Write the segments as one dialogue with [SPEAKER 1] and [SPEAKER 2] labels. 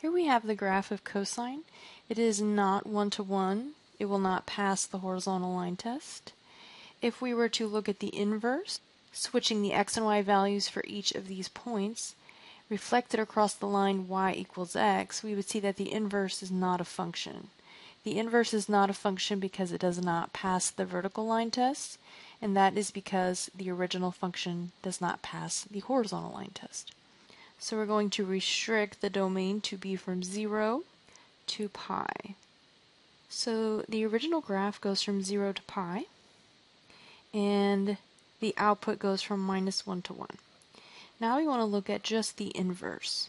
[SPEAKER 1] Here we have the graph of cosine. It is not one-to-one. It will not pass the horizontal line test. If we were to look at the inverse, switching the x and y values for each of these points, reflected across the line y equals x, we would see that the inverse is not a function. The inverse is not a function because it does not pass the vertical line test, and that is because the original function does not pass the horizontal line test. So we're going to restrict the domain to be from 0 to pi. So the original graph goes from 0 to pi, and the output goes from -1 to 1. Now we want to look at just the inverse.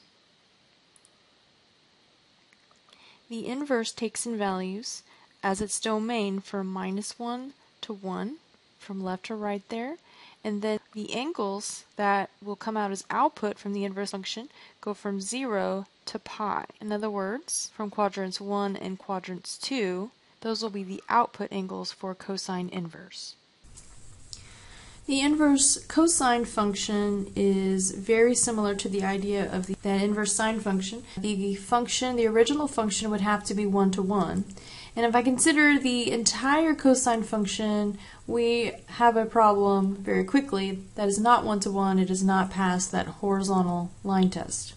[SPEAKER 1] The inverse takes in values as its domain from -1 to 1, from left to right there, and then the angles that will come out as output from the inverse function go from 0 to pi. In other words, from quadrants 1 and quadrants 2, those will be the output angles for cosine inverse. The inverse cosine function is very similar to the idea of that inverse sine function. The original function would have to be 1-to-1. And if I consider the entire cosine function, we have a problem very quickly. That is not 1-to-1. It does not pass that horizontal line test.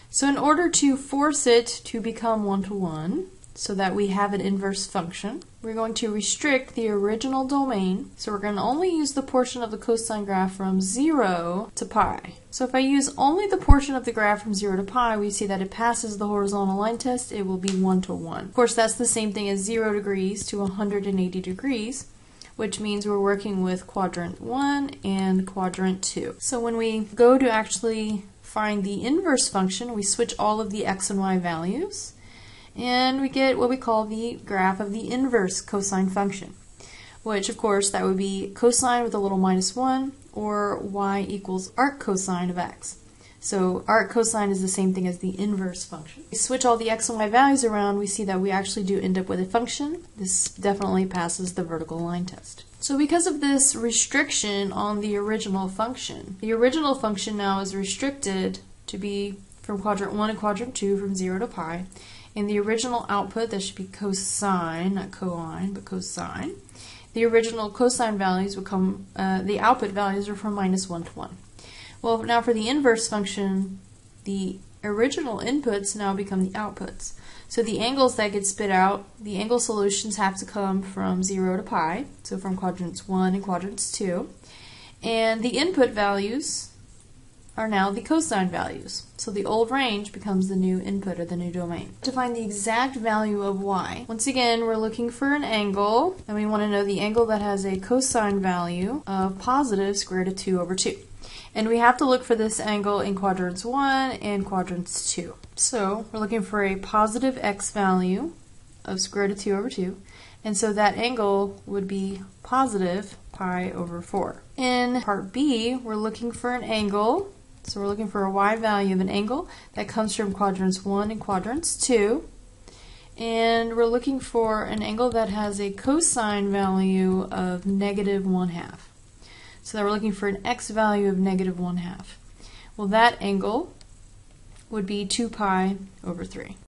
[SPEAKER 1] So in order to force it to become 1-to-1, so that we have an inverse function, we're going to restrict the original domain. So we're going to only use the portion of the cosine graph from 0 to pi. So if I use only the portion of the graph from 0 to pi, we see that it passes the horizontal line test. It will be 1-to-1. Of course, that's the same thing as 0 degrees to 180 degrees, which means we're working with quadrant 1 and quadrant 2. So when we go to actually find the inverse function, we switch all of the x and y values, and we get what we call the graph of the inverse cosine function, which of course that would be cosine with a little -1, or y equals arc cosine of x. So arc cosine is the same thing as the inverse function. We switch all the x and y values around, we see that we actually do end up with a function. This definitely passes the vertical line test. So because of this restriction on the original function now is restricted to be from quadrant 1 and quadrant 2 from 0 to pi. And the original output, that should be cosine, not coine, but cosine. The original cosine values will come, the output values are from -1 to 1. Well, now for the inverse function, the original inputs now become the outputs. So the angles that get spit out, the angle solutions have to come from 0 to pi, so from quadrants 1 and quadrants 2. And the input values are now the cosine values. So the old range becomes the new input or the new domain. To find the exact value of y, once again we're looking for an angle, and we want to know the angle that has a cosine value of positive square root of 2 over 2. And we have to look for this angle in quadrants 1 and quadrants 2. So we're looking for a positive x value of square root of 2 over 2, and so that angle would be positive pi over 4. In part B, we're looking for an angle. So we're looking for a y value of an angle that comes from quadrants 1 and quadrants 2. And we're looking for an angle that has a cosine value of -1/2. So that we're looking for an x value of -1/2. Well, that angle would be 2 pi over 3.